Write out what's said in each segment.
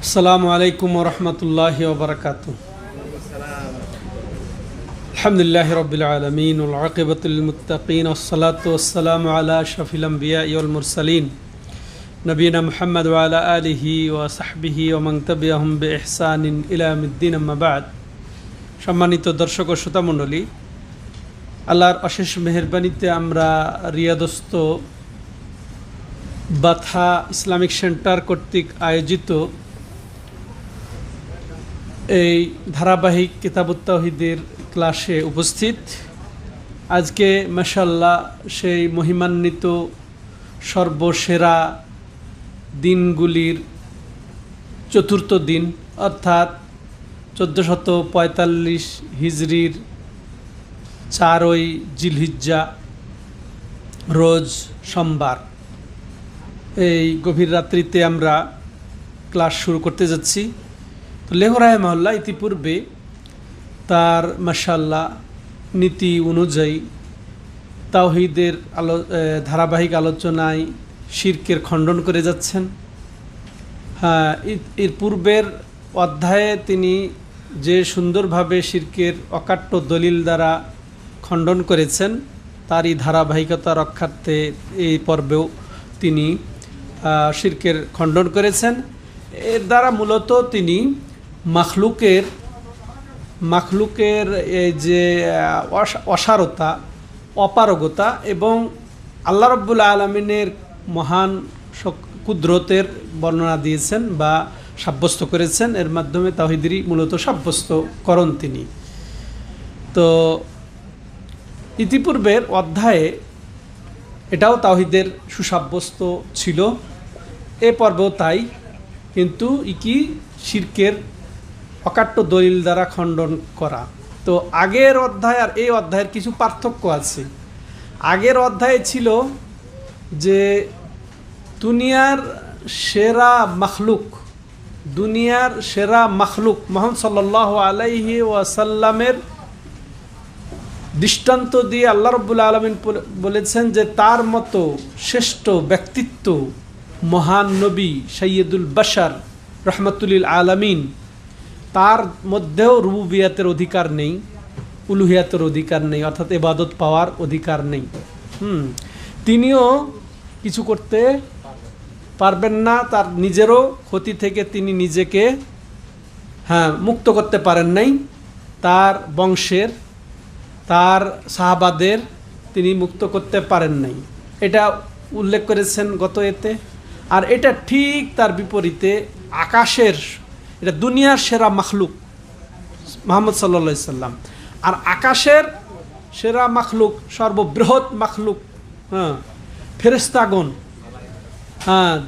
আসসালামু আলাইকুম ওয়া রাহমাতুল্লাহি ওয়া বারাকাতুহু। আলহামদুলিল্লাহি রাব্বিল আলামিন ওয়াল আকিবাতু লিল মুত্তাকিন ওয়াসসালাতু ওয়াসসালামু আলা আশরাফিল আমবিয়াই ওয়াল মুরসালিন নবিয়িনা মুহাম্মদ ওয়া আলা আলিহি ওয়া সাহবিহি ওয়া মান তাবিআহুম বিইহসানিন ইলা ইয়াউমিদ্দিন, আম্মা বা'দ। সম্মানিত দর্শক ও শ্রোতা মণ্ডলী, আল্লাহর অশেষ মেহেরবানিতে আমরা রিয়াদস্থ বাথা ইসলামিক সেন্টার কর্তৃক আয়োজিত এই ধারাবাহিক কিতাবুত তাওহীদের ক্লাসে উপস্থিত। আজকে মাশাআল্লাহ সেই মহিমান্বিত সর্বসেরা দিনগুলির চতুর্থ দিন, অর্থাৎ 1445 হিজরির 4ই জিলহিজ্জা রোজ সোমবার। এই গভীর রাত্রিতে আমরা ক্লাস শুরু করতে যাচ্ছি। তো লেহ রাহিমাহুল্লাহ ইতিপূর্বে তার মাশাআল্লাহ নীতি অনুযায়ী তাওহীদের ধারাবাহিক আলোচনায় শিরকের খণ্ডন করে যাচ্ছেন। হ্যাঁ, এর পূর্বের অধ্যায়ে তিনি যে সুন্দরভাবে শিরকের অকাট্য দলিল দ্বারা খণ্ডন করেছেন, তারই ধারাবাহিকতা রক্ষার্থে এই পর্বেও তিনি শিরকের খণ্ডন করেছেন। এর দ্বারা মূলত তিনি মাখলুকের এই যে অসারতা, অপারগতা এবং আল্লাহ রাব্বুল আলামিনের মহান কুদরতের বর্ণনা দিয়েছেন বা সাব্যস্ত করেছেন। এর মাধ্যমে তাওহীদেরই মূলত সাব্যস্তকরণ তিনি। তো ইতিপূর্বের অধ্যায়ে এটাও তাওহীদের সুসাব্যস্ত ছিল, এ পর্বেও তাই, কিন্তু শিরকের অকাট্য দলিল দ্বারা খণ্ডন করা। তো আগের অধ্যায় আর এই অধ্যায়ের কিছু পার্থক্য আছে। আগের অধ্যায়ে ছিল যে দুনিয়ার সেরা মাখলুক মুহাম্মদ সাল্লাল্লাহু আলাইহি ওয়াসাল্লামের দৃষ্টান্ত দিয়ে আল্লাহ রাব্বুল আলামিন বলেছেন যে তার মতো শ্রেষ্ঠ ব্যক্তিত্ব মহান নবী সাইয়্যিদুল বাশার রাহমাতুল লিল আলামিন, তার মধ্যেও রুবুবিয়াতের অধিকার নেই, উলুহিয়াতের অধিকার নেই, অর্থাৎ ইবাদত পাওয়ার অধিকার নেই। তিনিও কিছু করতে পারবেন না, তার নিজেরও ক্ষতি থেকে তিনি নিজেকে মুক্ত করতে পারেন নাই, তার বংশের, তার সাহাবাদের তিনি মুক্ত করতে পারেন নাই। এটা উল্লেখ করেছেন গত এতে। আর এটা ঠিক তার বিপরীতে আকাশের, এটা দুনিয়ার সেরা মাখলুক মুহাম্মদ সাল্লাল্লাহু আলাইহি সাল্লাম, আর আকাশের সেরা মাখলুক, সর্ববৃহৎ মাখলুক ফেরেশতাগণ,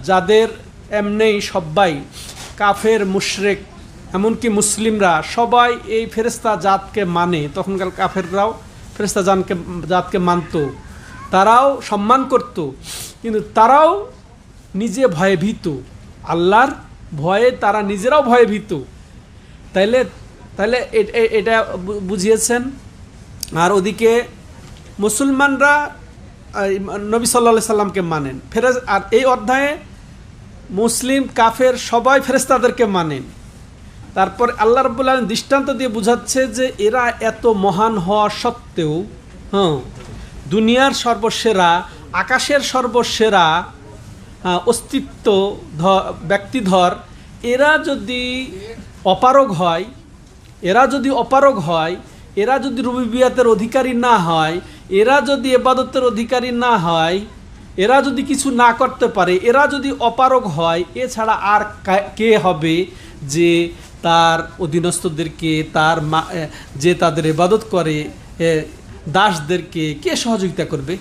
যাদের এমনি সবাই কাফের মুশরিক, এমনকি মুসলিমরা সবাই এই ফেরেশতা জাতকে মানে। তখনকার কাফেররাও ফেরেশতা জাতকে মানত, তারাও সম্মান করত, কিন্তু তারাও নিজে ভয়ে ভীত, আল্লাহর ভয়ে তারা নিজেরাও ভয়ে ভীত। তাইলে এটা বুঝিয়েছেন। আর ওদিকে মুসলমানরা নবী সাল্লাল্লাহু আলাইহি সাল্লামকে মানেন। আর এই অধ্যায়ে মুসলিম কাফের সবাই ফেরেশতাদেরকে মানেন। তারপর আল্লাহ রাব্বুল আলামিন দৃষ্টান্ত দিয়ে বুঝাচ্ছে যে এরা এত মহান হওয়া সত্ত্বেও, দুনিয়ার সর্বসেরা, আকাশের সর্বসেরা অস্তিত্ব ব্যক্তিধর, এরা যদি অপারগ হয়, এরা যদি রুবুবিয়াতের অধিকারী না হয়, এরা যদি ইবাদতের অধিকারী না হয়, এরা যদি কিছু না করতে পারে, এরা যদি অপারগ হয়, এছাড়া আর কে হবে যে তার অধীনস্থদেরকে, যে তাদের ইবাদত করে দাসদেরকে কে সহযোগিতা করবে?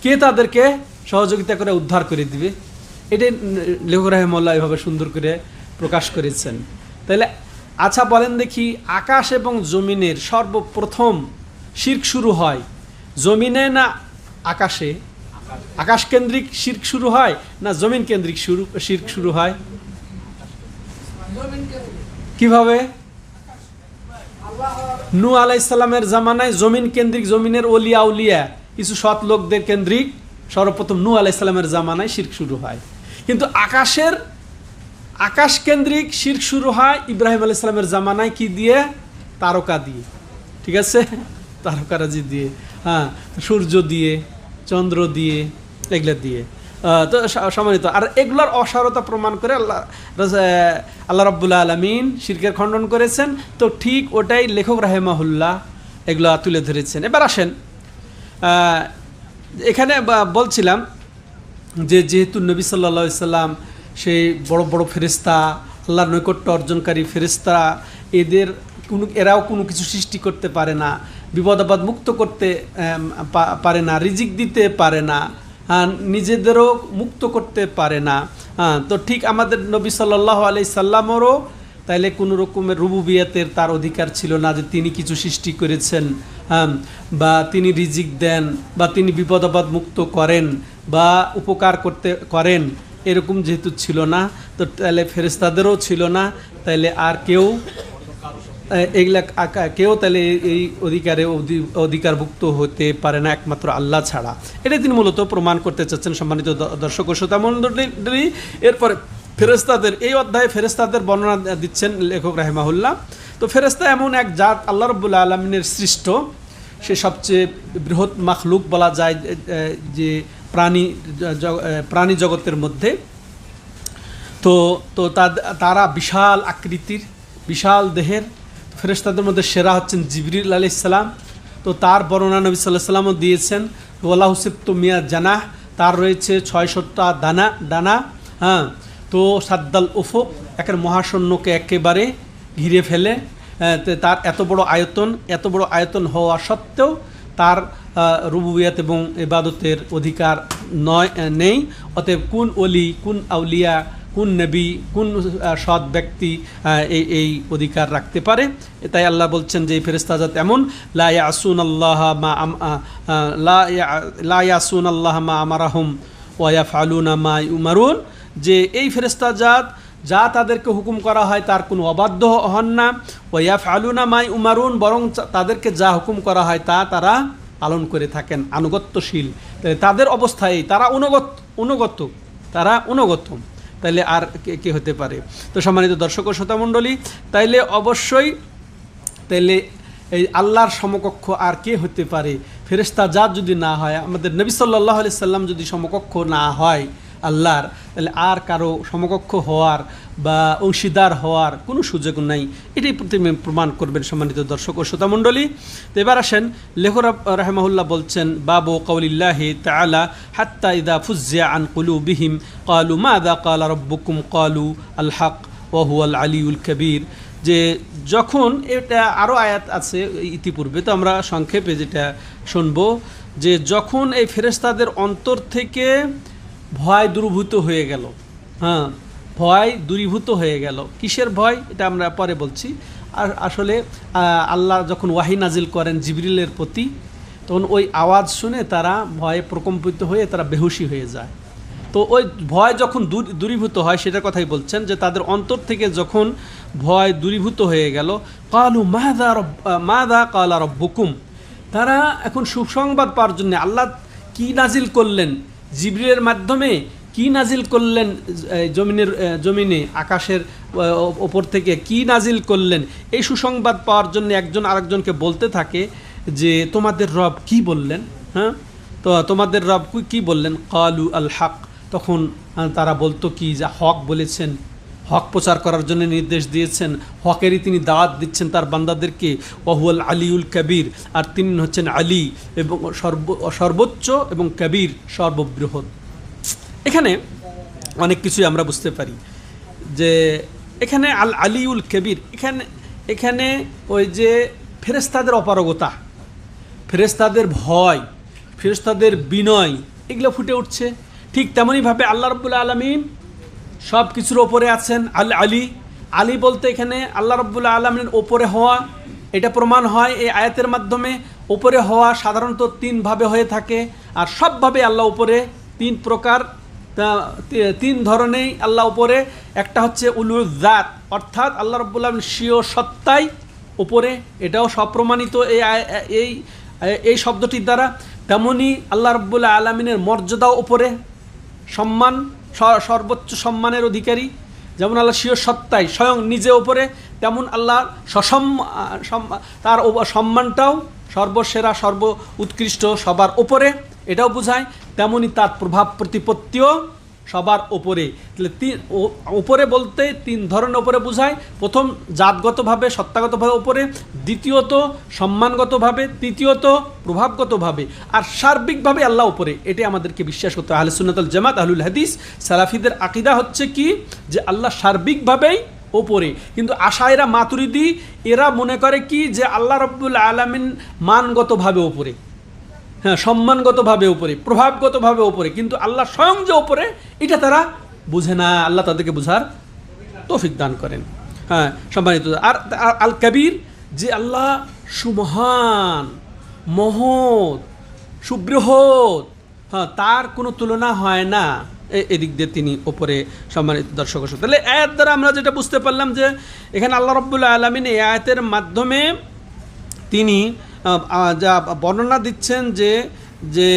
কে তাদেরকে সহযোগিতা করে উদ্ধার করে দিবে? এটাই লেখক রাহিমাহুল্লাহ এভাবে সুন্দর করে প্রকাশ করেছেন। তাহলে আচ্ছা বলেন দেখি, আকাশ এবং জমিনের সর্বপ্রথম শিরক শুরু হয় জমিনে না আকাশে? আকাশ কেন্দ্রিক শিরক শুরু হয় না জমিন কেন্দ্রিক শিরক শুরু হয়? কিভাবে? নূহ আলাইহিস সালামের জামানায় জমিন কেন্দ্রিক, জমিনের উলিয়া কিছু সৎ লোকদের কেন্দ্রিক সর্বপ্রথম নূহ আলাইহিস সালামের জামানায় শিরক শুরু হয়। কিন্তু আকাশ কেন্দ্রিক শিরক শুরু হয় ইব্রাহিম আলাইহিস সালামের জামানায় কি দিয়ে? তারকা দিয়ে, ঠিক আছে, তারকারাজি দিয়ে, হ্যাঁ, সূর্য দিয়ে, চন্দ্র দিয়ে, এগুলা দিয়ে। তো সম্মানিত, আর এগুলার অসারতা প্রমাণ করে আল্লাহ রাব্বুল আলামিন শিরকের খণ্ডন করেছেন। তো ঠিক ওটাই লেখক রাহিমাহুল্লাহ এগুলা তুলে ধরেছেন। এবার আসেন, এখানে বলছিলাম যে যেহেতু নবী সাল্লাল্লাহু আলাইহি সাল্লাম সেই বড় বড় ফেরেশতা, আল্লাহর নৈকট্য অর্জনকারী ফেরেশতা, এরাও কোনো কিছু সৃষ্টি করতে পারে না, বিপদ আপদ মুক্ত করতে পারে না, রিজিক দিতে পারে না, নিজেদেরও মুক্ত করতে পারে না। তো ঠিক আমাদের নবী সাল্লাল্লাহু আলাইহি সাল্লামেরও তাইলে কোনো রকমের রুবুবিয়াতের তার অধিকার ছিল না যে তিনি কিছু সৃষ্টি করেছেন, বা তিনি রিজিক দেন, বা তিনি বিপদ আপদ মুক্ত করেন, বা উপকার করেন, এরকম যেহেতু ছিল না, তো তাহলে ফেরেশতাদেরও ছিল না, তাইলে আর কেউ তাহলে এই অধিকারভুক্ত হতে পারে না একমাত্র আল্লাহ ছাড়া। এটা তিনি মূলত প্রমাণ করতে চাচ্ছেন। সম্মানিত দর্শক ও শ্রোতা মণ্ডলী, এরপরে ফেরেশতাদের এই অধ্যায়ে ফেরেশতাদের বর্ণনা দিচ্ছেন লেখক রাহিমাহুল্লাহ। তো ফেরেশতা এমন এক জাত আল্লাহ রাব্বুল আলামিনের সৃষ্ট, সে সবচেয়ে বৃহৎ মাখলুক বলা যায় যে প্রাণী জগতের মধ্যে। তো তারা বিশাল আকৃতির, বিশাল দেহের। ফেরেশতাদের মধ্যে সেরা হচ্ছেন জিবরিল আলাইহিস সালাম। তো তার বর্ণনা নবী সাল্লাল্লাহু আলাইহি ওয়াসাল্লামও দিয়েছেন, ওয়ালাহু সিবতু মিয়া জানাহ, তার রয়েছে 600টা ডানা। হ্যাঁ, তো সাদ্দাল উফুক, একের মহাশূন্যকে একেবারে ঘিরে ফেলে। তার এত বড় আয়তন হওয়া সত্ত্বেও তার রুবুবিয়াত এবং ইবাদতের অধিকার নেই। অতএব কোন ওলি, কোন আউলিয়া, কোন নবী, কোন সৎ ব্যক্তি এই অধিকার রাখতে পারে? তাই আল্লাহ বলছেন যে এই ফেরেশতাজাত এমন, লা ইয়াসুনাল্লাহ মা আমারাহুম ওয়া ইয়াফআলুনা মা ইউমারুন, যে এই ফেরেশতাজাত যা তাদেরকে হুকুম করা হয় তার কোনো অবাধ্য হন না। ওয়া ইয়াফআলুনা মা ইউমারুন, বরং তাদেরকে যা হুকুম করা হয় তা তারা পালন করে থাকেন, আনুগত্যশীল। তাদের অবস্থায় তারা অনুগত, তাইলে আর কে হতে পারে? তো সম্মানিত দর্শক ও শ্রোতা মণ্ডলী, তাইলে অবশ্যই তাইলে এই আল্লাহর সমকক্ষ আর কে হতে পারে? ফেরেশতা জাত যদি না হয়, আমাদের নবী সাল্লাল্লাহু আলাইহি সাল্লাম যদি সমকক্ষ না হয় আল্লাহর, তাহলে আর কারো সমকক্ষ হওয়ার বা অংশীদার হওয়ার কোনো সুযোগ নাই। এটাই প্রমাণ করবেন সম্মানিত দর্শক ও শ্রোতা মণ্ডলী। তো এবার আসেন, লেখক রাহিমাহুল্লাহ বলছেন, বাবু কাউলিল্লাহি তাআলা হাত্তা ইযা ফুজ্জিয়া আন কুলুবিহিম ক্বালু মাযা ক্বালা রাব্বুকুম ক্বালু আল হক ওয়া হুয়াল আলিয়ুল কবীর, যে যখন, এটা আরও আয়াত আছে ইতিপূর্বে, তো আমরা সংক্ষেপে যেটা শুনবো, যে যখন এই ফেরেশতাদের অন্তর থেকে ভয় দূরীভূত হয়ে গেল, ভয় দূরীভূত হয়ে গেল। কিসের ভয়? এটা আমরা পরে বলছি। আর আসলে আল্লাহ যখন ওয়াহি নাজিল করেন জিবরিলের প্রতি, তখন ওই আওয়াজ শুনে তারা ভয়ে প্রকম্পিত হয়ে তারা বেহুশি হয়ে যায়। তো ওই ভয় যখন দূরীভূত হয়, সেটার কথাই বলছেন, যে তাদের অন্তর থেকে যখন ভয় দূরীভূত হয়ে গেল, ক্বালু মাযা ক্বালা রাব্বুকুম, তারা এখন সুসংবাদ পাওয়ার জন্য আল্লাহ কি নাজিল করলেন, জিবরিলের মাধ্যমে কি নাজিল করলেন, জমিনে আকাশের ওপর থেকে কি নাজিল করলেন, এই সুসংবাদ পাওয়ার জন্য একজন আরেকজনকে বলতে থাকে যে তোমাদের রব কি বললেন, তো তোমাদের রব কি বললেন, ক্বালু আল হক, তখন তারা বলতো কি, যা হক বলেছেন, হক প্রচার করার জন্য নির্দেশ দিয়েছেন, হকেরই তিনি দাওয়াত দিচ্ছেন তার বান্দাদেরকে। ওয়া হুয়াল আলিউল কবীর, আর তিনি হচ্ছেন আলী এবং সর্বোচ্চ, এবং কবীর সর্ববৃহৎ। এখানে অনেক কিছুই আমরা বুঝতে পারি, যে এখানে আল আলিউল কবীর, এখানে ওই যে ফেরেশতাদের অপারগতা, ফেরেশতাদের ভয়, ফেরেশতাদের বিনয়, এগুলো ফুটে উঠছে। ঠিক তেমনইভাবে আল্লাহ রাব্বুল আলামিন সব কিছুর ওপরে আছেন। আলী বলতে এখানে আল্লাহ রাব্বুল আলামিনের ওপরে হওয়া, এটা প্রমাণ হয় এই আয়াতের মাধ্যমে। ওপরে হওয়া সাধারণত তিনভাবে হয়ে থাকে, আর সবভাবে আল্লাহ উপরে, তিন প্রকার, তিন ধরনেই আল্লাহ উপরে। একটা হচ্ছে উলুল জাত, অর্থাৎ আল্লাহ রাব্বুল আলামিন স্বীয় সত্তাই উপরে, এটাও সব প্রমাণিত এই শব্দটির দ্বারা। তেমনি আল্লাহ রাব্বুল আলামিনের মর্যাদাও উপরে, সম্মান সর্বোচ্চ সম্মানের অধিকারী, যেমন আল্লাহ স্বীয় সত্তায় স্বয়ং নিজে ওপরে, তেমন আল্লাহ তার সম্মানটাও সর্বসেরা, সর্ব উৎকৃষ্ট, সবার ওপরে, এটাও বোঝায়। তেমনই তার প্রভাব প্রতিপত্তিও সবার ওপরে। তাহলে ওপরে বলতে তিন ধরনের ওপরে বোঝায়। প্রথম জাতগতভাবে, সত্তাগতভাবে ওপরে, দ্বিতীয়ত সম্মানগতভাবে, তৃতীয়ত প্রভাবগতভাবে, আর সার্বিকভাবে আল্লাহ ওপরে। এটাই আমাদেরকে বিশ্বাস করতে হয়। আহলে সুন্নাত ওয়াল জামাত, আহলুল হাদিস, সালাফিদের আকীদা হচ্ছে কি, যে আল্লাহ সার্বিকভাবেই ওপরে। কিন্তু আশায়রা, মাতুরিদি এরা মনে করে কি, যে আল্লাহ রাব্বুল আলামিন মানগতভাবে ওপরে, হ্যাঁ, সম্মানগতভাবে উপরে, প্রভাবগতভাবে উপরে, কিন্তু আল্লাহ স্বয়ং যে উপরে এটা তারা বুঝে না। আল্লাহ তাদেরকে বুঝার তৌফিক দান করেন। হ্যাঁ, সম্মানিত। আর আল কবির, যে আল্লাহ সুমহান, মহৎ, সুবৃহৎ, হ্যাঁ, তার কোনো তুলনা হয় না। এদিক দিয়ে তিনি ওপরে। সম্মানিত দর্শক, তাহলে আয়াত দ্বারা আমরা যেটা বুঝতে পারলাম, যে এখানে আল্লাহ রাব্বুল আলামিন এই আয়াতের মাধ্যমে তিনি যা বর্ণনা দিচ্ছেন, যে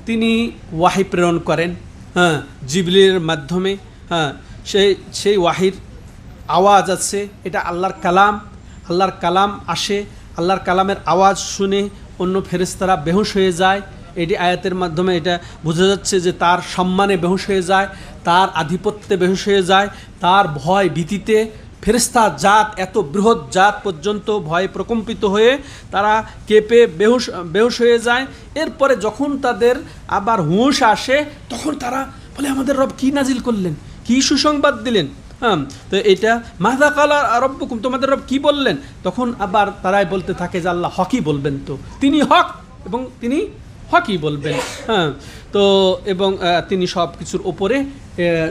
তিনি ওয়াহি প্রেরণ করেন, হ্যাঁ, জিবরিলের মাধ্যমে। হ্যাঁ, সেই ওয়াহির আওয়াজ আছে, এটা আল্লাহর কালাম। আল্লাহর কালাম আসে, আল্লাহর কালামের আওয়াজ শুনে অন্য ফেরেশতারা বেহুশ হয়ে যায়। এটি আয়াতের মাধ্যমে এটা বোঝা যাচ্ছে, যে তার সম্মানে বেহুশ হয়ে যায়, তার আধিপত্যে বেহুশ হয়ে যায়, তার ভয় ভীতিতে ফেরেশতা জাত, এত বৃহৎ জাত পর্যন্ত ভয়ে প্রকম্পিত হয়ে তারা কেঁপে বেহুশ হয়ে যায়। এরপরে যখন তাদের আবার হুঁশ আসে, তখন তারা বলে, আমাদের রব কি নাজিল করলেন, কি সুসংবাদ দিলেন। হ্যাঁ, তো এটা মাযা ক্বালা রাব্বুকুম, তোমাদের রব কি বললেন। তখন আবার তারাই বলতে থাকে, যে আল্লাহ হকই বলবেন, তো তিনি হক এবং তিনি হকই বলবেন। হ্যাঁ, তো এবং তিনি সব কিছুর ওপরে,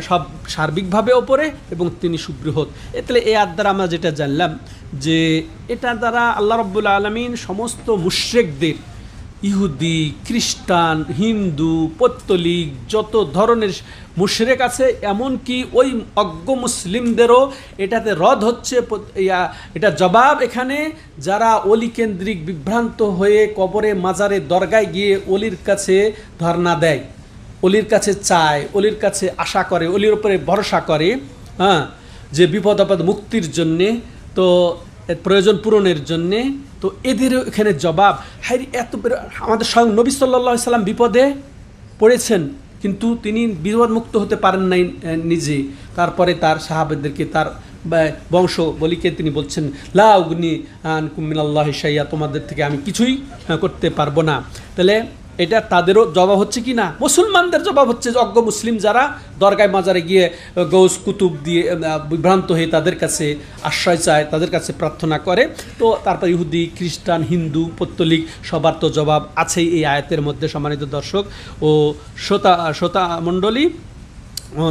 সব সার্বিকভাবে ওপরে, এবং তিনি সুবৃহৎ। তাহলে এই আয়াত দ্বারা আমরা যেটা জানলাম, যে এটা দ্বারা আল্লাহ রাব্বুল আলামিন সমস্ত মুশরিকদের, ইহুদি, খ্রিস্টান, হিন্দু, পৌত্তলিক, যত ধরনের মুশরিক আছে, এমনকি ওই অজ্ঞ মুসলিমদেরও এটাতে রদ হচ্ছে। এটা জবাব এখানে, যারা অলি কেন্দ্রিক বিভ্রান্ত হয়ে কবরে, মাজারে, দরগায় গিয়ে অলির কাছে ধর্ণা দেয়, অলির কাছে চায়, অলির কাছে আশা করে, অলির উপরে ভরসা করে, হ্যাঁ, যে বিপদ আপদ মুক্তির জন্যে, তো প্রয়োজন পূরণের জন্যে। তো এদেরও এখানে জবাব, হাই, এত আমাদের স্বয়ং নবী সাল্লাল্লাহু আলাইহি সাল্লাম বিপদে পড়েছেন, কিন্তু তিনি বিপদ মুক্ত হতে পারেন নাই নিজে। তারপরে তার সাহাবাদেরকে, তার বংশ বলিকে তিনি বলছেন, লা উগনি আনকুম মিনাল্লাহি শাইআ, তোমাদের থেকে আমি কিছুই করতে পারবো না। তাহলে এটা তাদেরও জবাব হচ্ছে কি না, মুসলমানদের জবাব হচ্ছে, অজ্ঞ মুসলিম যারা দরগায় মাজারে গিয়ে গৌস কুতুব দিয়ে বিভ্রান্ত হয়ে তাদের কাছে আশ্রয় চায়, তাদের কাছে প্রার্থনা করে। তো তারপর ইহুদি, খ্রিস্টান, হিন্দু, পৌত্তলিক সবার তো জবাব আছেই এই আয়াতের মধ্যে। সম্মানিত দর্শক ও শ্রোতা মণ্ডলী,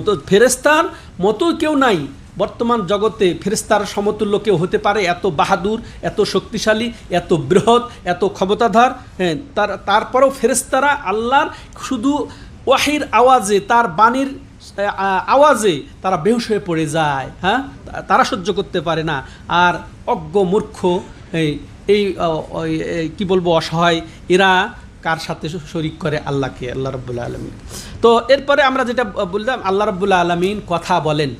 তো ফেরেশতার মতো কেউ নাই বর্তমান জগতে, ফেরেশতার সমতুল্য কেউ হতে পারে এত বাহাদুর, এত শক্তিশালী, এত বৃহৎ, এত ক্ষমতাধর। হ্যাঁ, তারপরেও ফেরেশতারা আল্লাহর শুধু ওয়াহির আওয়াজে, তার বাণীর আওয়াজে তারা বেহুশ হয়ে পড়ে যায়। হ্যাঁ, তারা সহ্য করতে পারে না। আর অজ্ঞ মূর্খ, এই কি বলবো, অসহায়, এরা কার সাথে শরীক করে, আল্লাহকে, আল্লাহ রাব্বুল আলামিন। তো এরপরে আমরা যেটা বললাম, আল্লাহ রাব্বুল আলামিন কথা বলেন,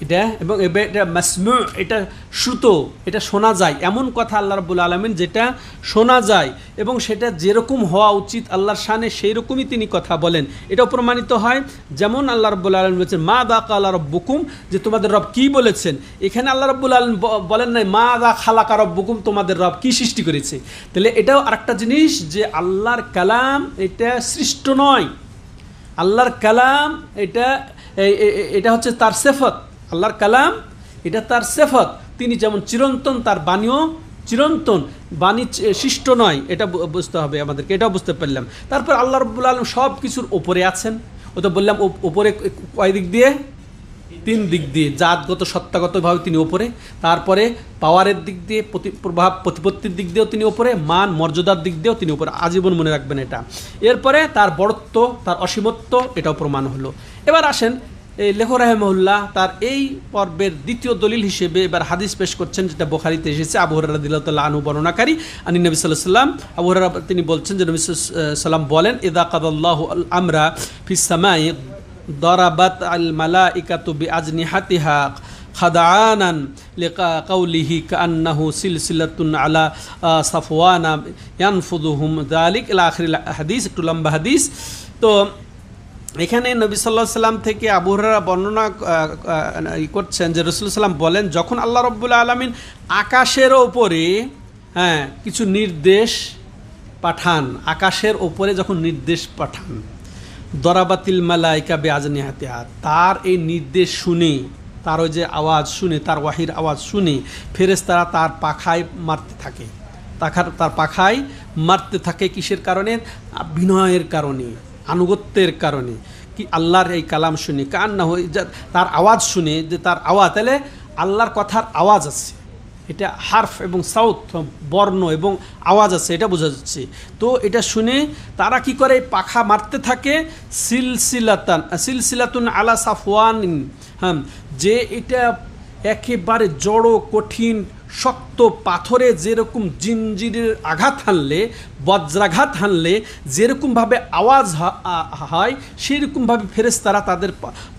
এটা এবং এটা মাসমু, এটা শ্রুত, এটা শোনা যায়, এমন কথা আল্লাহ রাব্বুল আলামিন যেটা শোনা যায়, এবং সেটা যেরকম হওয়া উচিত আল্লাহর শানে, সেই রকমই তিনি কথা বলেন। এটাও প্রমাণিত হয়, যেমন আল্লাহ রাব্বুল আলামিন বলেছেন, মাযা ক্বালা রাব্বুকুম, যে তোমাদের রব কি বলেছেন। এখানে আল্লাহ রাব্বুল আলামিন বলেন নাই, মাযা খালাকা রাব্বুকুম, তোমাদের রব কি সৃষ্টি করেছে। তাহলে এটাও আরেকটা জিনিস, যে আল্লাহর কালাম এটা সৃষ্ট নয়, আল্লাহর কালাম এটা হচ্ছে তার সিফাত। আল্লাহর কালাম এটা তার সিফাত, তিনি যেমন চিরন্তন, তার বাণীও চিরন্তন, বাণী সৃষ্ট নয়, এটা বুঝতে হবে আমাদেরকে। এটাও বুঝতে পারলাম। তারপর আল্লাহ রাব্বুল আলামিন সব কিছুর ওপরে আছেন। ও তো বললাম, ওপরে কয় দিক দিয়ে, তিন দিক দিয়ে। জাতগত, সত্তাগতভাবে তিনি ওপরে, তারপরে পাওয়ারের দিক দিয়ে, প্রভাব প্রতিপত্তির দিক দিয়েও তিনি ওপরে, মান মর্যাদার দিক দিয়েও তিনি ওপরে। আজীবন মনে রাখবেন এটা। এরপরে তার বড়ত্ব, তার অসীমত্ব, এটাও প্রমাণ হলো। এবার আসেন, এই লেখক রাহিমাহুল্লাহ তার এই পর্বের দ্বিতীয় দলিল হিসেবে এবার হাদিস পেশ করছেন, যেটা বুখারীতে এসেছে, আবু হুরায়রা রাদিয়াল্লাহু তাআলা আনহু বর্ণনাকারী, আনি নবী সাল্লাল্লাহু আলাইহি ওয়াসাল্লাম। আবু হুরায়রা তিনি বলছেন যে নবী সাল্লাল্লাহু আলাইহি ওয়াসাল্লাম বলেন, ইযা কাদাল্লাহু আল আমরা ফিস সামাই দরাবাত আল মালাইকাতু বিআজনিহাতিহা খাদাআনান লিকাউলিহি কান্নাহু সিলসিলাতুন আলা সাফওয়ানা ইয়ানফুযুহুম যালিক ইলা আখিরিল হাদিস। একটু লম্বা হাদিস। তো এখানে নবী সাল্লাল্লাহু আলাইহি সাল্লাম থেকে আবু হুরায়রা বর্ণনা করছেন যে রাসূল সাল্লাম বলেন, যখন আল্লাহ রাব্বুল আলামিন আকাশের ওপরে কিছু নির্দেশ পাঠান, আকাশের ওপরে যখন নির্দেশ পাঠান, দরাবাতিল মালাইকা বিআজনিহাতিহা, তার এই নির্দেশ শুনে, তার ওই যে আওয়াজ শুনে, তার ওয়াহির আওয়াজ শুনে ফেরেশতারা তার পাখায় মারতে থাকে, তার পাখায় মারতে থাকে। কিসের কারণে? বিনয়ের কারণে, আনুগত্যের কারণে। কি আল্লাহর এই কালাম শুনে, কান্না হয়ে তার আওয়াজ শুনে, যে তার আওয়াজ, তাহলে আল্লাহর কথার আওয়াজ আছে, এটা হারফ এবং সাউথ, বর্ণ এবং আওয়াজ আছে, এটা বোঝা যাচ্ছে। তো এটা শুনে তারা কি করে? পাখা মারতে থাকে। সিলসিলাতুন আলা সাফওয়ান, যে এটা একেবারে জড়ো কঠিন শক্ত পাথরে যেরকম জিনজিরের আঘাত হানলে, বজ্রাঘাত হানলে যেরকমভাবে আওয়াজ হয়, সেরকমভাবে ফেরেশতারা তাদের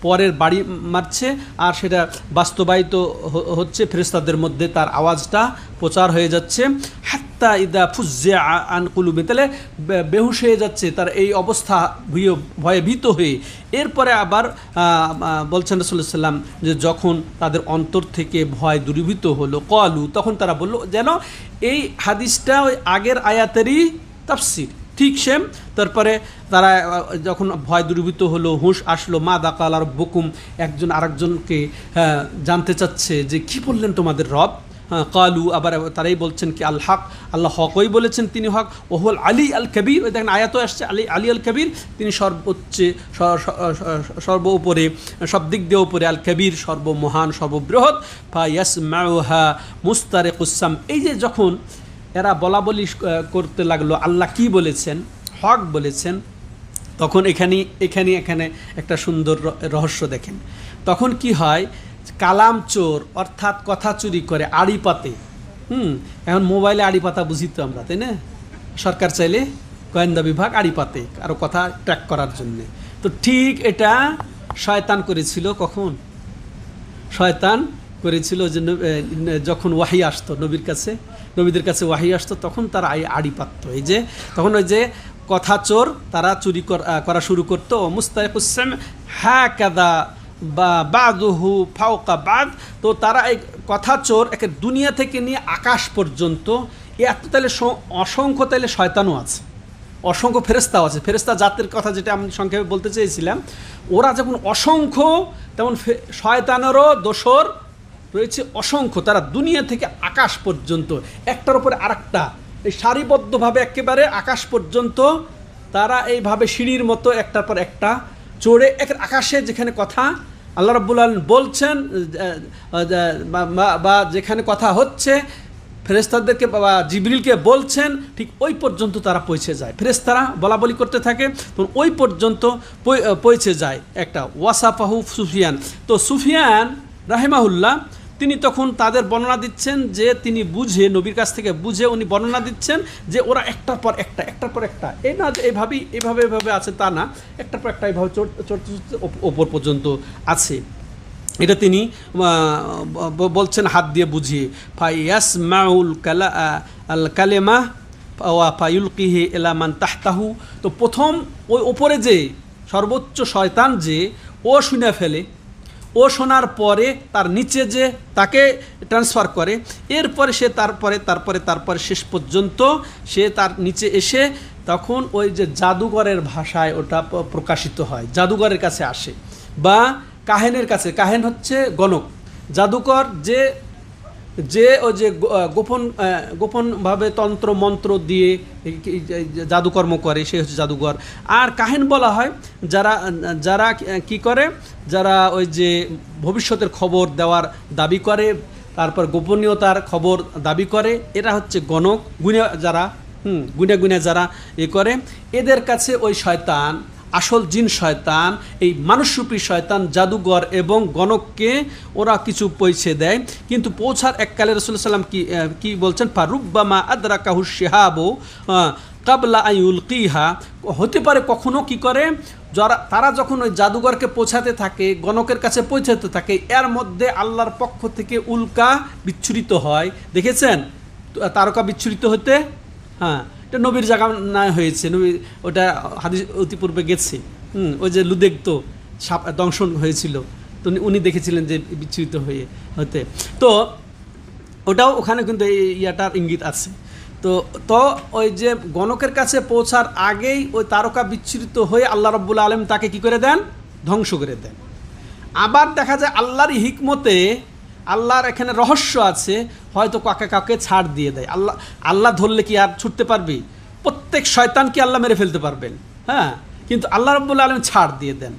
পরের বাড়ি মারছে, আর সেটা বাস্তবায়িত হচ্ছে। ফেরেশতাদের মধ্যে তার আওয়াজটা প্রচার হয়ে যাচ্ছে। হাত্তা ইদা ফুজ্জিআ আন কুলুবিহিম, তাহলে বেহুশ হয়ে যাচ্ছে তার এই অবস্থা, ভয়ে ভীত হয়ে। এরপরে আবার বলছেন রাসূলুল্লাহ সাল্লাল্লাহু আলাইহি ওয়াসাল্লাম যে যখন তাদের অন্তর থেকে ভয় দূরীভূত হলো, ক্বালু, তখন তারা বলল, যেন এই হাদিসটা ওই আগের আয়াতেরই তাফসীর, ঠিক সেম। তারপরে তারা যখন ভয় দূরীভূত হলো, হুঁশ আসলো, মা দাকাল আর বকুম, একজন আরেকজনকে জানতে চাচ্ছে যে কি বললেন তোমাদের রব। কালু, আবার তারাই বলছেন কি আল হক, আল্লাহ হকই বলেছেন, তিনি হক। ওহুল আলী আল কবির, ওই দেখেন আয়াতও আসছে আলী আল কবির, তিনি সর্বোচ্চে, সর্ব উপরে, সব দিক দিয়ে উপরে, আল কবির সর্বমহান, সর্ববৃহৎ। ফায়াসমাউহা মুস্তারিকুস-সাম, এই যে যখন এরা বলা বলি করতে লাগলো আল্লাহ কি বলেছেন, হক বলেছেন, তখন এখানে একটা সুন্দর রহস্য দেখেন। তখন কি হয়? কালাম চোর, অর্থাৎ কথা চুরি করে, আড়ি পাতে। এখন মোবাইলে আড়ি পাতা বুঝি তো আমরা, তাই না? সরকার চাইলে গোয়েন্দা বিভাগ আড়ি পাতে কারো কথা ট্র্যাক করার জন্যে। তো ঠিক এটা শয়তান করেছিল। কখন শয়তান করেছিল? যে যখন ওয়াহি আসতো নবীদের কাছে ওয়াহি আসতো, তখন তারা আড়ি পাতত। এই যে তখন ওই যে কথা চোর, তারা চুরি করা শুরু করতো। মুস্তারিকুস-সাম হাকাযা বা বাদুহু ফাওকা বাদ, তো তারা এই কথা চোর একে দুনিয়া থেকে নিয়ে আকাশ পর্যন্ত, এত তাহলে অসংখ্য, তাহলে শয়তানও আছে, অসংখ্য ফেরেশতাও আছে। ফেরেশতা জাতের কথা যেটা আমি সংক্ষেপে বলতে চেয়েছিলাম, ওরা যেমন অসংখ্য, তেমন শয়তানেরও দোসর রয়েছে অসংখ্য। তারা দুনিয়া থেকে আকাশ পর্যন্ত, একটার উপরে আরেকটা, এই সারিবদ্ধভাবে একেবারে আকাশ পর্যন্ত তারা এইভাবে সিঁড়ির মতো একটার পর একটা চড়ে আকাশে, যেখানে কথা আল্লাহ রাব্বুল আলামিন বলছেন বা যেখানে কথা হচ্ছে, ফেরেশতাদেরকে বা জিবরিলকে বলছেন, ঠিক ওই পর্যন্ত তারা পৌঁছে যায়। ফেরেশতারা বলাবলি করতে থাকে, তো ওই পর্যন্ত পৌঁছে যায় একটা। ওয়াসাফাহু সুফিয়ান, তো সুফিয়ান রাহিমাহুল্লাহ তিনি তখন তাদের বর্ণনা দিচ্ছেন, যে তিনি বুঝে, নবীর কাছ থেকে বুঝে উনি বর্ণনা দিচ্ছেন যে ওরা একটার পর একটা, এই না যে এভাবে আছে তা না, একটার পর একটা এইভাবে চড়তে ওপর পর্যন্ত আছে। এটা তিনি বলছেন হাত দিয়ে বুঝিয়ে। ফায়াসমাউল কালেমা ওয়া ফায়ুলকিহি ইলা মান তাহতাহু, তো প্রথম ওই ওপরে যে সর্বোচ্চ শয়তান, যে ও শুনে ফেলে, ও শোনার পরে তার নিচে যে তাকে ট্রান্সফার করে, এরপরে সে তারপরে শেষ পর্যন্ত সে তার নিচে এসে তখন ওই যে জাদুঘরের ভাষায় ওটা প্রকাশিত হয়, জাদুঘরের কাছে আসে, বা কাহেনের কাছে। কাহেন হচ্ছে গণক, জাদুকর যে ওই যে গোপনভাবে তন্ত্র মন্ত্র দিয়ে জাদুকর্ম করে, সে হচ্ছে জাদুঘর। আর কাহেন বলা হয় যারা কি করে, যারা ওই যে ভবিষ্যতের খবর দেওয়ার দাবি করে, তারপর গোপনীয়তার খবর দাবি করে, এরা হচ্ছে গণক, গুণে যারা করে, এদের কাছে ওই শয়তান, আসল জিন শয়তান, এই মানুষরূপী শয়তান, জাদুঘর এবং গণককে ওরা কিছু পৌঁছে দেয়। কিন্তু পৌঁছার এককালে রাসূলুল্লাহ সাল্লাল্লাহু আলাইহি ওয়াসাল্লাম কি বলছেন, ফারুব্বামা আদরাকাহু শিহাবু কাবলা আইউলকিহা, হতে পারে কখনো কি করে তারা যখন ওই জাদুঘরকে পৌঁছাতে থাকে, গণকের কাছে পৌঁছাতে থাকে, এর মধ্যে আল্লাহর পক্ষ থেকে উল্কা বিচ্ছুরিত হয়। দেখেছেন তারকা বিচ্ছুরিত হতে? হ্যাঁ, এটা নবীর জায়গা না হয়েছে, নবী ওটা হাদিস অতিপূর্বে গেছে। ওই যে লুদেক তো সাপ দংশন হয়েছিল, তো উনি দেখেছিলেন যে বিচ্ছুরিত হতে। তো ওটাও ওখানে কিন্তু এই ইয়াটার ইঙ্গিত আছে। তো তো ওই যে গণকের কাছে পৌঁছার আগেই ওই তারকা বিচ্ছুরিত হয়ে আল্লাহ রাব্বুল আলামিন তাকে কি করে দেন? ধ্বংস করে দেন। আবার দেখা যায় আল্লাহর হিকমতে, আল্লাহর এখানে রহস্য আছে, হয়তো কাকে কাউকে ছাড় দিয়ে দেয়। আল্লাহ ধরলে কি আর ছুটতে পারবি? প্রত্যেক শয়তানকে আল্লাহ মেরে ফেলতে পারবেন, হ্যাঁ, কিন্তু আল্লাহ রাব্বুল আলামিন ছাড় দিয়ে দেন।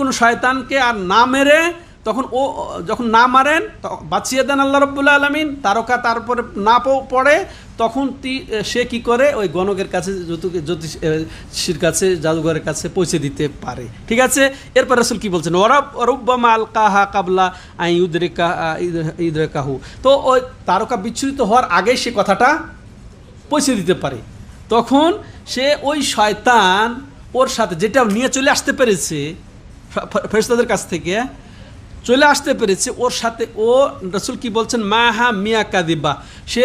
কোনো শয়তানকে আর না মেরে তখন ও যখন না মারেন বাঁচিয়ে দেন আল্লাহ রাব্বুল আলামিন, তারকা তারপরে না পড়ে, তখন সে কি করে ওই গণকের কাছে, জ্যোতিষীর কাছে, জাদুঘরের কাছে পৌঁছে দিতে পারে। ঠিক আছে, এরপর রাসূল কি বলছেন? ওয়ারুব্বামা আলকাহা কাবলা আন ইউদরিকাহু। তো ওই তারকা বিচ্ছুরিত হওয়ার আগে সে কথাটা পৌঁছে দিতে পারে। তখন সে ওই শয়তান ওর সাথে যেটা নিয়ে চলে আসতে পেরেছে ফেরেশতাদের কাছ থেকে, চলে আসতে পেরেছে, ওর সাথে ও রাসূল কি বলছেন? মাহা মিয়া কাদিবা, সে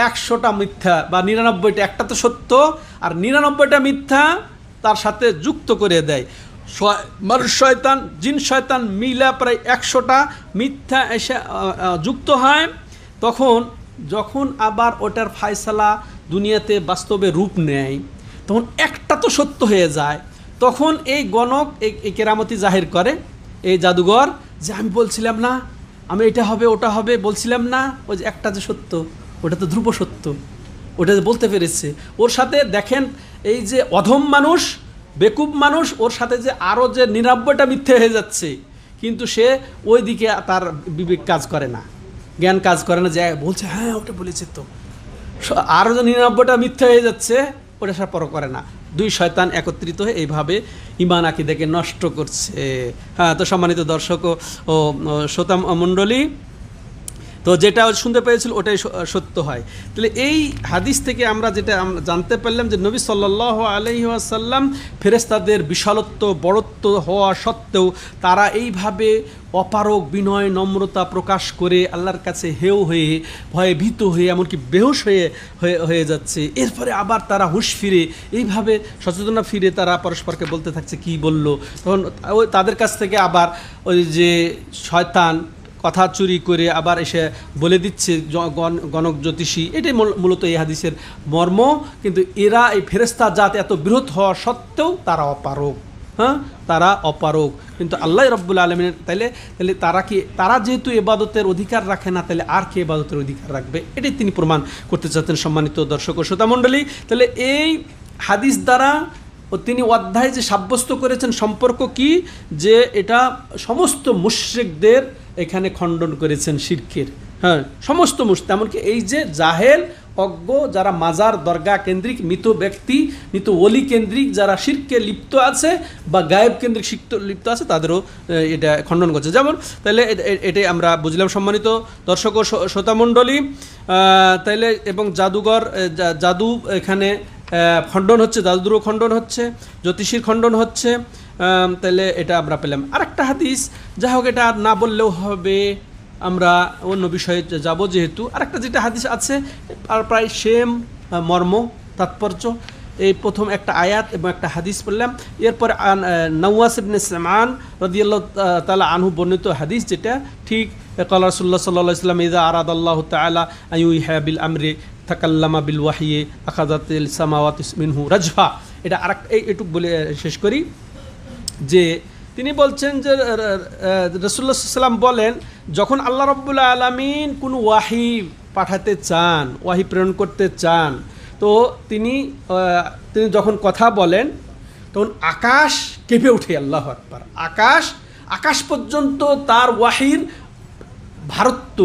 100টা মিথ্যা বা 99টা, একটা তো সত্য আর 99টা মিথ্যা তার সাথে যুক্ত করে দেয়। মানুষ শয়তান, জিন শয়তান মিলা প্রায় 100টা মিথ্যা এসে যুক্ত হয়। যখন আবার ওটার ফায়সালা দুনিয়াতে বাস্তবে রূপ নেয়, তখন একটা তো সত্য হয়ে যায়। তখন এই গণক এই কেরামতি জাহির করে, এই জাদুঘর, যে আমি বলছিলাম না, আমি এটা হবে ওটা হবে বলছিলাম না, ওই যে একটা যে সত্য, ওটা তো ধ্রুব সত্য, ওটা যে বলতে পেরেছে। ওর সাথে দেখেন এই যে অধম মানুষ, বেকুব মানুষ, ওর সাথে যে আরও যে 99টা মিথ্যে হয়ে যাচ্ছে, কিন্তু সে ওই দিকে তার বিবেক কাজ করে না, জ্ঞান কাজ করে না, যে বলছে হ্যাঁ ওটা বলেছে তো, আরও যে 99টা মিথ্যে হয়ে যাচ্ছে ওটা সে পর করে না। দুই শয়তান একত্রিত হয়ে এইভাবে ঈমান আকীদাকে নষ্ট করছে। হ্যাঁ, তো সম্মানিত দর্শক ও শ্রোতা মণ্ডলী, তো যেটা শুনতে পেয়েছিল ওটাই সত্য হয়। তাহলে এই হাদিস থেকে আমরা যেটা জানতে পারলাম যে নবী সাল্লাল্লাহু আলাইহি ওয়াসাল্লাম ফেরেশতাদের বিশালত্ব বড়ত্ব হওয়া সত্ত্বেও তারা এইভাবে অপারগ বিনয় নম্রতা প্রকাশ করে আল্লাহর কাছে হেয় হয়ে, ভয়ে ভীত হয়ে, এমনকি বেহুশ হয়ে যাচ্ছে। এরপরে আবার তারা হুঁশ ফিরে, এইভাবে সচেতনা ফিরে তারা পরস্পরকে বলতে থাকছে কি বলল। তখন ওই তাদের কাছ থেকে আবার ওই যে শয়তান কথা চুরি করে আবার এসে বলে দিচ্ছে গণক জ্যোতিষী। এটাই মূলত এই হাদিসের মর্ম। কিন্তু এরা এই ফেরেশতা জাত এত বৃহৎ হওয়া সত্ত্বেও তারা অপারগ, হ্যাঁ, তারা অপারগ। কিন্তু আল্লাহ রাব্বুল আলামিনের তাহলে তারা যেহেতু ইবাদতের অধিকার রাখে না, তাহলে আর কে ইবাদতের অধিকার রাখবে? এটাই তিনি প্রমাণ করতে চাচ্ছেন। সম্মানিত দর্শক ও শ্রোতা মণ্ডলী, তাহলে এই হাদিস দ্বারা তিনি অধ্যায় যে সাব্যস্ত করেছেন সম্পর্ক কি, যে এটা সমস্ত মুশরিকদের এখানে খণ্ডন করেছেন শিরকের। হ্যাঁ, সমস্ত এমনকি এই যে জাহেল অজ্ঞ যারা মাজার দরগা কেন্দ্রিক মৃত ব্যক্তি, মৃত ওলি কেন্দ্রিক যারা শিরকে লিপ্ত আছে বা গায়েব কেন্দ্রিক লিপ্ত আছে, তাদেরও এটা খণ্ডন করছে। যেমন তাহলে এটাই আমরা বুঝলাম সম্মানিত দর্শক ও শ্রোতামণ্ডলী। তাইলে এবং জাদুঘর, জাদু এখানে খণ্ডন হচ্ছে, জাদুরও খণ্ডন হচ্ছে, জ্যোতিষীর খণ্ডন হচ্ছে। তাহলে এটা আমরা পেলাম। আরেকটা হাদিস, যাই হোক এটা না বললেও হবে, আমরা অন্য বিষয়ে যাব যেহেতু। আরেকটা যেটা হাদিস আছে আর প্রায় সেম মর্ম তাৎপর্য, এই প্রথম একটা আয়াত এবং একটা হাদিস পড়লাম। এরপরে নওয়াস ইবনে সামান রাদিয়াল্লাহু তাআলা আনহু বর্ণিত হাদিস, যেটা ঠিক ক্বাল রাসূলুল্লাহ সাল্লাল্লাহু আলাইহি ওয়াসাল্লাম ইযা আরাদাল্লাহু তাআলা আইয়ুহা বিল আমরি তাকাল্লামা বিল ওয়াহয়ি আখাযাতিল সামাওয়াতি মিনহু রাজফা। এটা আরেকটা এইটুক বলে শেষ করি, যে তিনি বলছেন যে রাসূলুল্লাহ সাল্লাল্লাহু আলাইহি ওয়াসাল্লাম বলেন, যখন আল্লাহ রাব্বুল আলামিন কোনো ওয়াহি পাঠাতে চান, ওয়াহি প্রেরণ করতে চান, তো তিনি যখন কথা বলেন তখন আকাশ কেঁপে ওঠে। আল্লাহু আকবার। আকাশ পর্যন্ত তার ওয়াহির ভারত্ব,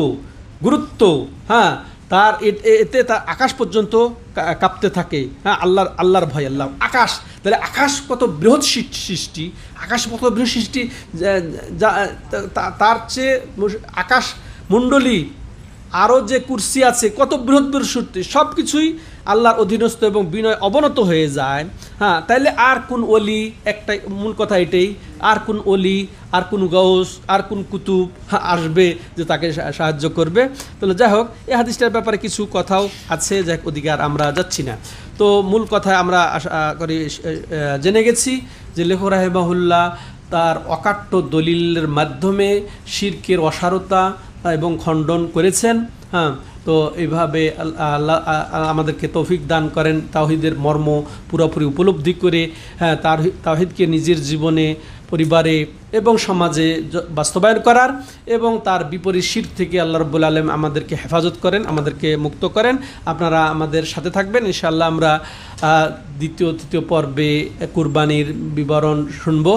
গুরুত্ব, হ্যাঁ, তার এতে তার আকাশ পর্যন্ত কাঁপতে থাকে। হ্যাঁ, আল্লাহর ভয়, আল্লাহ আকাশ। তাহলে আকাশ কত বৃহৎ সৃষ্টি, আকাশ কত বৃহৎ সৃষ্টি, তার চেয়ে আকাশ মণ্ডলী আরও যে কুরসি আছে কত বৃহৎ বৃহৎ সৃষ্টি, সব কিছুই আল্লাহর অধীনস্থ এবং বিনয় অবনত হয়ে যায়। হ্যাঁ, তাইলে আর কোন অলি, একটা মূল কথা এটাই, আর কোন অলি, আর কোন গাউস, আর কোন কুতুব আসবে যে তাকে সাহায্য করবে? তাহলে যাই হোক, এই হাদিসটার ব্যাপারে কিছু কথাও আছে, যাই হোক ওদিকে আর আমরা যাচ্ছি না। তো মূল কথা আমরা আশা করি জেনে গেছি যে লেখক রাহিমাহুল্লাহ তার অকাট্য দলিলের মাধ্যমে শিরকের অসারতা এবং খণ্ডন করেছেন। হ্যাঁ, তো এইভাবে আল্লাহ আমাদেরকে তৌফিক দান করেন তাওহীদের মর্ম পুরোপুরি উপলব্ধি করে, হ্যাঁ, তাওহীদকে নিজের জীবনে, পরিবারে এবং সমাজে বাস্তবায়ন করার, এবং তার বিপরীত শিরক থেকে আল্লাহ রাব্বুল আলামিন আমাদেরকে হেফাজত করেন, আমাদেরকে মুক্ত করেন। আপনারা আমাদের সাথে থাকবেন ইনশাআল্লাহ। আমরা দ্বিতীয় তৃতীয় পর্বে কুরবানির বিবরণ শুনব।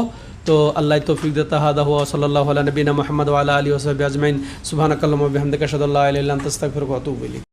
তো আল্লাহ তৌফিক দাতা। হাদা হুয়া সাল্লাল্লাহু আলা নবিনা মুহাম্মদ ওয়া আলা আলিহি ওয়া সাহবিহি আজমাইন। সুবহানাকাল্লাহুম্মা ওয়া বিহামদিকা আশহাদু আল্লা ইলাহা ইল্লা আনতা আস্তাগফিরুকা ওয়া আতুবু ইলাইক।